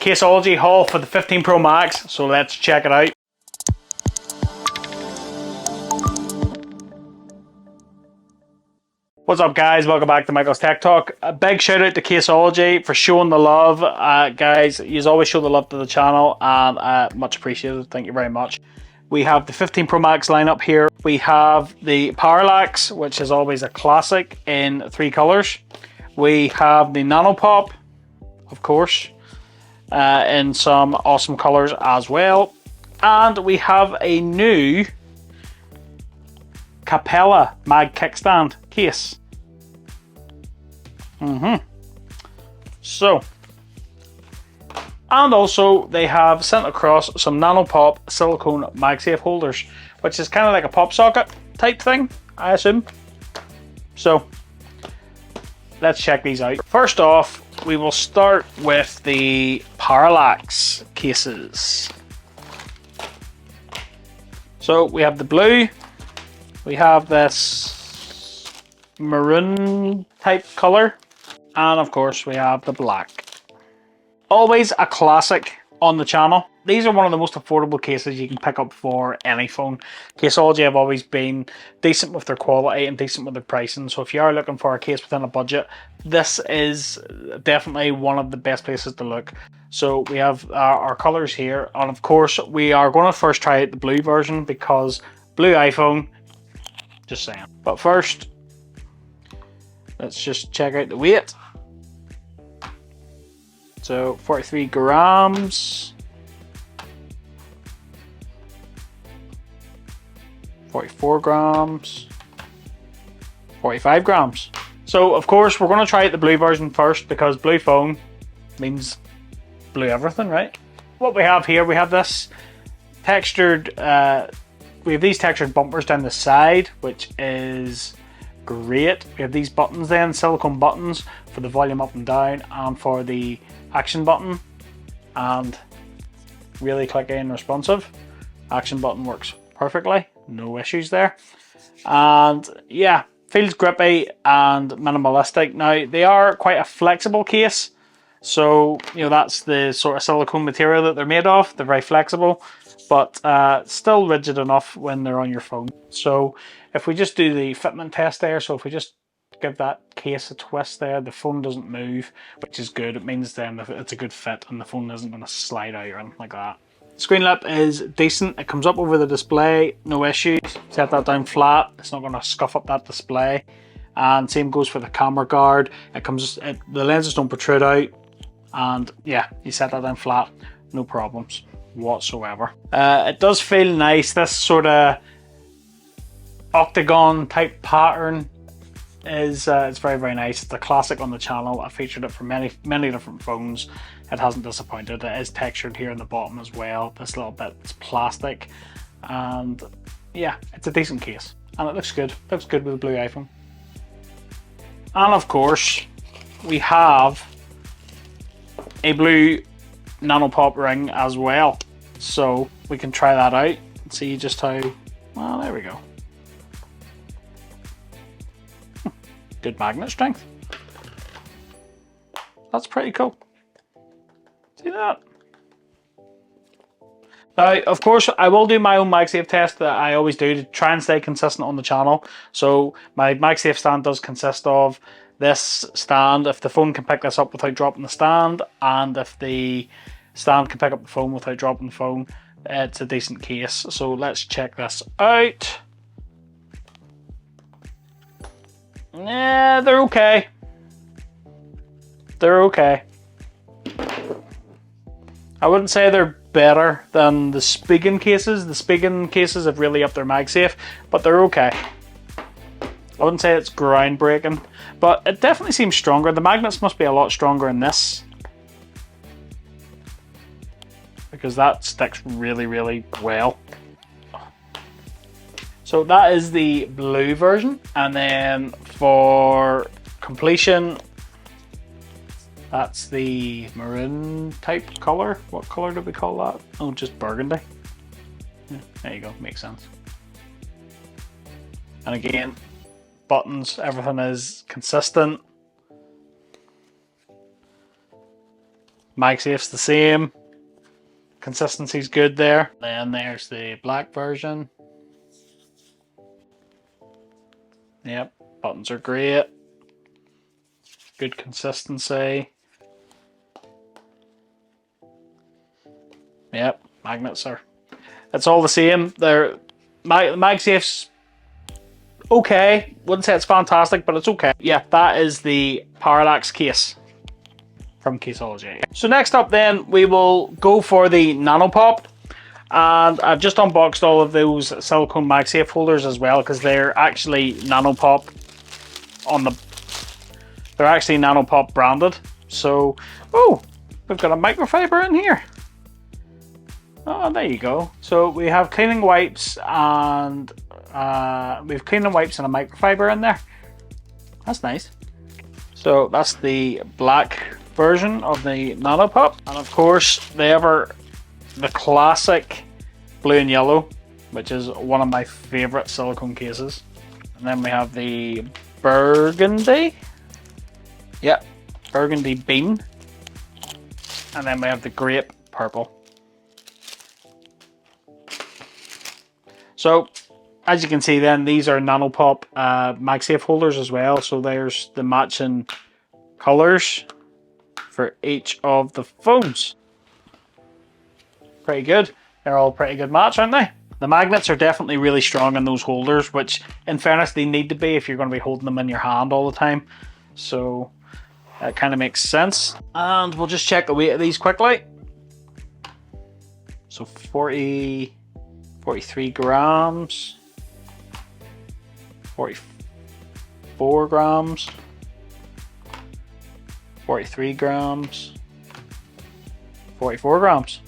Caseology haul for the 15 Pro Max, so let's check it out. What's up guys, welcome back to Michael's Tech Talk. A big shout out to Caseology for showing the love. Guys, you always show the love to the channel and much appreciated, thank you very much. We have the 15 Pro Max lineup here. We have the Parallax, which is always a classic in 3 colors. We have the Nano Pop, of course, in some awesome colors as well. And we have a new Capella mag kickstand case. So, and also they have sent across some Nano Pop silicone MagSafe holders, which is kind of like a pop socket type thing, I assume. So let's check these out. First off, we will start with the Parallax cases. So we have the blue, we have this maroon type color, and of course we have the black. Always a classic on the channel. These are one of the most affordable cases you can pick up for any phone. Caseology have always been decent with their quality and decent with their pricing, so if you are looking for a case within a budget, this is definitely one of the best places to look. So we have our colors here, and of course we are going to first try out the blue version because blue iPhone, just saying. But first, let's just check out the weight. So 43 grams, 44 grams, 45 grams. So of course we're going to try out the blue version first because blue phone means blue everything, right? What we have here, we have this textured, we have these textured bumpers down the side, which is great. We have these buttons then, silicone buttons for the volume up and down and for the action button, and really clicky and responsive. Action button works perfectly, no issues there. And yeah, feels grippy and minimalistic. Now they are quite a flexible case, so you know that's the sort of silicone material that they're made of. They're very flexible, but still rigid enough when they're on your phone. So if we just do the fitment test there, so if we just give that case a twist there, the phone doesn't move, which is good. It means then it's a good fit and the phone isn't going to slide out or anything like that. Screen lip is decent. It comes up over the display, no issues. Set that down flat, it's not going to scuff up that display. And same goes for the camera guard. The lenses don't protrude out, and yeah, you set that down flat, no problems whatsoever. It does feel nice. This sort of octagon type pattern is it's very, very nice. It's a classic on the channel. I featured it for many different phones. It hasn't disappointed. It is textured here in the bottom as well. This little bit is plastic, and yeah, it's a decent case and it looks good. It looks good with a blue iPhone. And of course we have a blue Nano Pop ring as well, so we can try that out and see just how well. There we go. Good magnet strength. That's pretty cool. See that? Now, of course, I will do my own MagSafe test that I always do to try and stay consistent on the channel. So my MagSafe stand does consist of this stand, if the phone can pick this up without dropping the stand, and if the stand can pick up the phone without dropping the phone, it's a decent case. So let's check this out. Yeah, they're okay. They're okay. I wouldn't say they're better than the Spigen cases. The Spigen cases have really upped their MagSafe, but they're okay. I wouldn't say it's groundbreaking, but it definitely seems stronger. The magnets must be a lot stronger in this, because that sticks really, really well. So that is the blue version, and then for completion, that's the maroon type color. What color did we call that? Oh, just burgundy. Yeah, there you go, makes sense. And again, buttons, everything is consistent. MagSafe's the same. Consistency's good there. Then there's the black version. Yep, buttons are great. Good consistency. Yep, magnets are. It's all the same. They're MagSafe's okay. Wouldn't say it's fantastic, but it's okay. Yeah, that is the Parallax case from Caseology. So next up then, we will go for the Nano Pop. And I've just unboxed all of those silicone MagSafe holders as well, because they're actually Nano Pop they're actually Nano Pop branded. So, oh, we've got a microfiber in here. Oh, there you go. So we have cleaning wipes and we've cleaning wipes and a microfiber in there. That's nice. So that's the black version of the Nano Pop, and of course the classic blue and yellow, which is one of my favorite silicone cases. And then we have the burgundy. Yep, burgundy bean. And then we have the grape purple. So as you can see then, these are Nano Pop MagSafe holders as well. So there's the matching colors for each of the phones. Pretty good. They're all pretty good match, aren't they? The magnets are definitely really strong in those holders, which in fairness they need to be if you're going to be holding them in your hand all the time. So that kind of makes sense. And we'll just check the weight of these quickly. So 43 grams, 44 grams, 43 grams, 44 grams.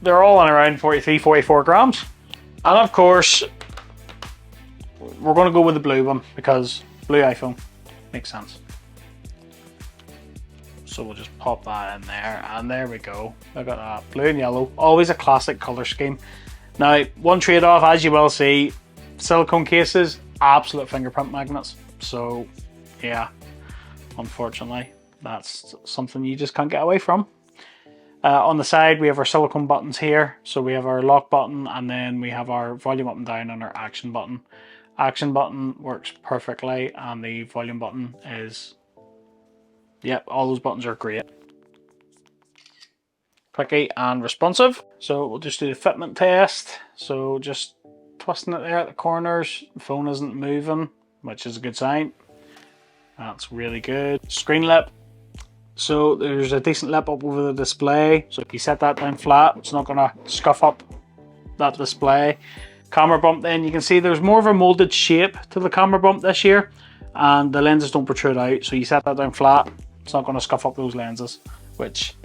They're all on around 43, 44 grams. And of course, we're going to go with the blue one because blue iPhone makes sense. So we'll just pop that in there, and there we go. Look at that, blue and yellow, always a classic color scheme. Now, one trade-off, as you will see, silicone cases, absolute fingerprint magnets. So yeah, unfortunately, that's something you just can't get away from. On the side, we have our silicone buttons here. So we have our lock button, and then we have our volume up and down and our action button. Action button works perfectly, and the volume button is, yep, all those buttons are great. Clicky and responsive. So we'll just do the fitment test. So just twisting it there at the corners. The phone isn't moving, which is a good sign. That's really good. Screen lip. So there's a decent lip up over the display. So if you set that down flat, it's not going to scuff up that display. Camera bump, then you can see there's more of a molded shape to the camera bump this year, and the lenses don't protrude out. So you set that down flat, it's not going to scuff up those lenses, which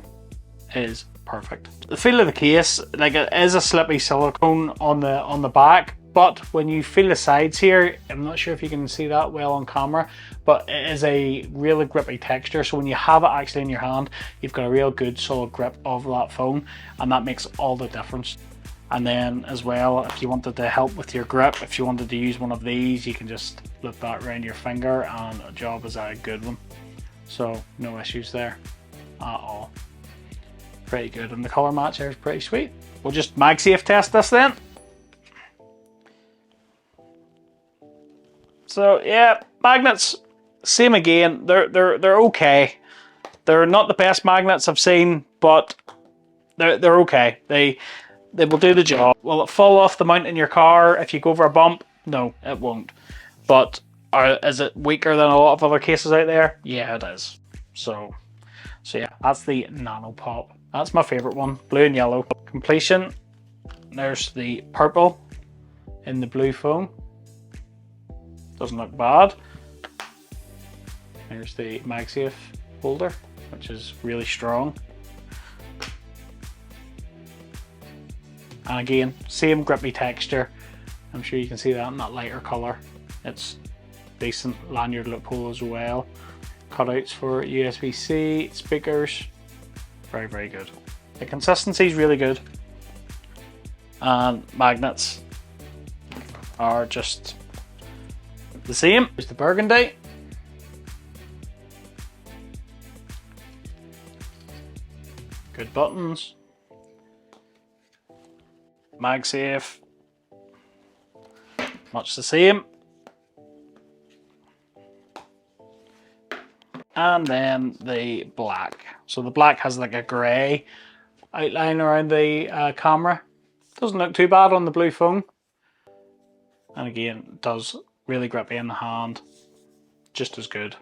is perfect. The feel of the case, like, it is a slippy silicone on the back, but when you feel the sides here, I'm not sure if you can see that well on camera, but it is a really grippy texture. So when you have it actually in your hand, you've got a real good solid grip of that phone, and that makes all the difference. And then as well, if you wanted to help with your grip, if you wanted to use one of these, you can just flip that around your finger and a job is a good one. So no issues there at all. Pretty good, and the color match here is pretty sweet. We'll just MagSafe test this then. So yeah, magnets, same again. They're okay. They're not the best magnets I've seen, but they're okay. They will do the job. Will it fall off the mount in your car if you go over a bump? No, it won't. But is it weaker than a lot of other cases out there? Yeah, it is. So yeah, that's the Nano Pop. That's my favorite one, blue and yellow. Completion. There's the purple in the blue phone. Doesn't look bad. There's the MagSafe holder, which is really strong. And again, same grippy texture. I'm sure you can see that in that lighter color. It's decent lanyard loophole as well. Cutouts for USB-C, speakers. Very, very good. The consistency is really good. And magnets are just the same. Here's the burgundy. Good buttons. MagSafe. Much the same. And then the black. So the black has like a grey outline around the camera. Doesn't look too bad on the blue phone. And again, it does really grippy in the hand. Just as good.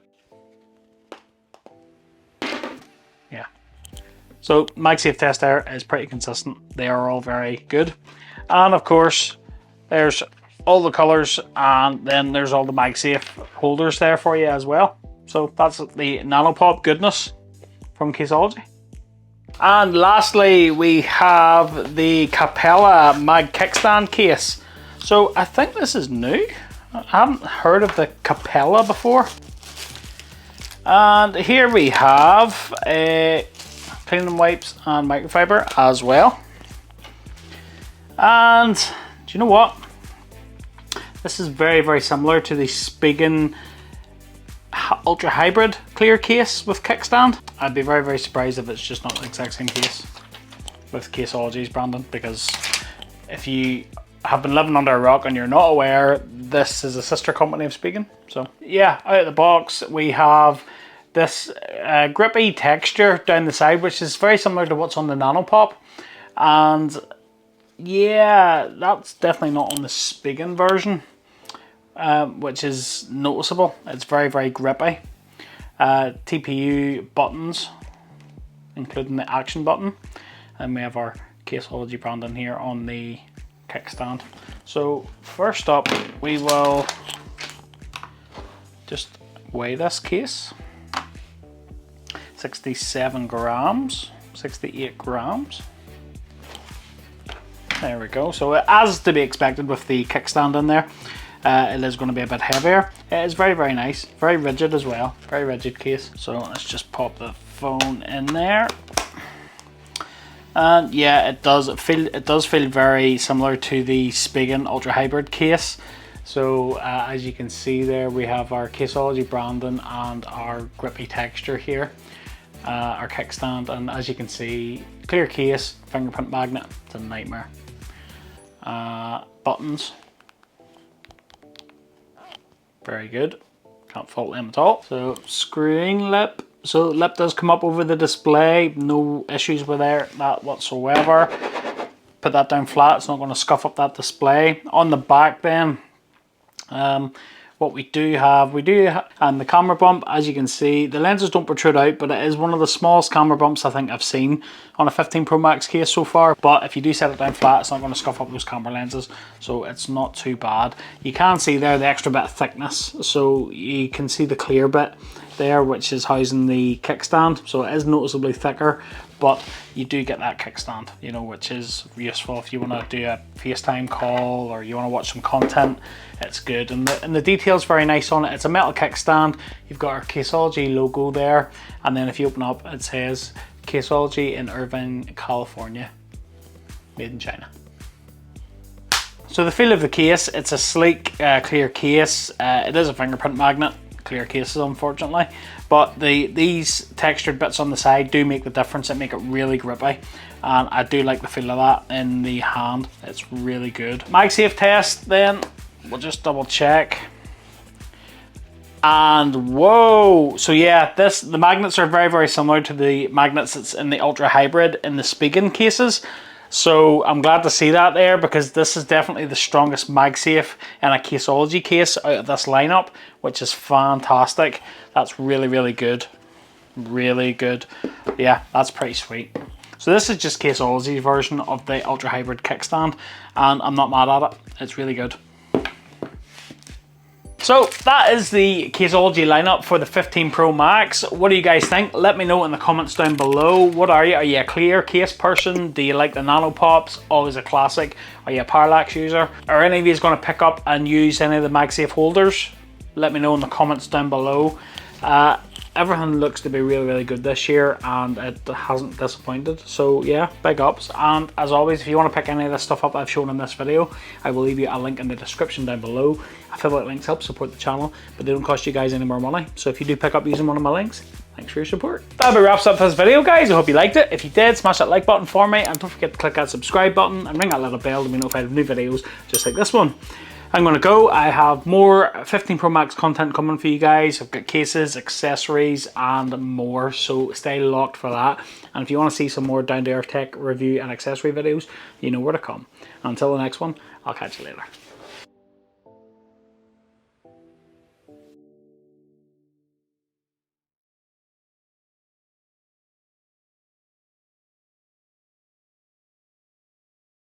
Yeah. So MagSafe test there is pretty consistent. They are all very good. And of course, there's all the colours, and then there's all the MagSafe holders there for you as well. So that's the Nano Pop goodness from Caseology. And lastly, we have the Capella mag kickstand case. So I think this is new. I haven't heard of the Capella before. And here we have a cleaning wipes and microfiber as well. And do you know what? This is very, very similar to the Spigen Ultra Hybrid clear case with kickstand. I'd be very, very surprised if it's just not the exact same case with Caseology's branding, because if you have been living under a rock and you're not aware, this is a sister company of Spigen. So yeah, out of the box we have this grippy texture down the side, which is very similar to what's on the Nano Pop. And yeah, that's definitely not on the Spigen version. Which is noticeable. It's very, very grippy. TPU buttons, including the action button, and we have our Caseology branding here on the kickstand. So first up, we will just weigh this case. 67 grams, 68 grams. There we go. So as to be expected with the kickstand in there, it is going to be a bit heavier. It is very, very nice, very rigid as well, very rigid case. So let's just pop the phone in there. And yeah, it does feel very similar to the Spigen Ultra Hybrid case. So as you can see there, we have our Caseology branding and our grippy texture here, our kickstand, and as you can see, clear case, fingerprint magnet. It's a nightmare. Buttons. Very good, can't fault them at all. So screwing lip, so lip does come up over the display, no issues with that whatsoever. Put that down flat, it's not going to scuff up that display. On the back then, what we do have, and the camera bump, as you can see, the lenses don't protrude out, but it is one of the smallest camera bumps I think I've seen on a 15 Pro Max case so far. But if you do set it down flat, it's not going to scuff up those camera lenses, so it's not too bad. You can see there the extra bit of thickness, so you can see the clear bit there, which is housing the kickstand, so it is noticeably thicker, but you do get that kickstand, you know, which is useful if you want to do a FaceTime call or you want to watch some content. It's good, and the detail's very nice on it. It's a metal kickstand. You've got our Caseology logo there, and then if you open up, it says Caseology in Irvine, California, made in China. So the feel of the case, it's a sleek, clear case. It is a fingerprint magnet. Clear cases, unfortunately, but these textured bits on the side do make the difference. It make it really grippy, and I do like the feel of that in the hand. It's really good. MagSafe test, then we'll just double check. And whoa, so yeah, the magnets are very, very similar to the magnets that's in the Ultra Hybrid in the Spigen cases. So I'm glad to see that there, because this is definitely the strongest MagSafe in a Caseology case out of this lineup, which is fantastic. That's really, really good. Really good. Yeah, that's pretty sweet. So this is just Caseology's version of the Ultra Hybrid kickstand, and I'm not mad at it. It's really good. So that is the Caseology lineup for the 15 Pro Max. What do you guys think? Let me know in the comments down below. What are you? Are you a clear case person? Do you like the Nano Pops? Always a classic. Are you a Parallax user? Are any of you going to pick up and use any of the MagSafe holders? Let me know in the comments down below. Everything looks to be really, really good this year, and it hasn't disappointed. So yeah, big ups. And as always, if you want to pick any of this stuff up I've shown in this video, I will leave you a link in the description down below. Affiliate links help support the channel, but they don't cost you guys any more money. So if you do pick up using one of my links, Thanks for your support. That about wraps up this video, guys. I hope you liked it. If you did, smash that like button for me, and don't forget to click that subscribe button and ring that little bell to be notified of new videos just like this one. I'm going to go. I have more 15 Pro Max content coming for you guys. I've got cases, accessories, and more, so stay locked for that. And if you want to see some more down-to-earth tech review and accessory videos, you know where to come. Until the next one, I'll catch you later.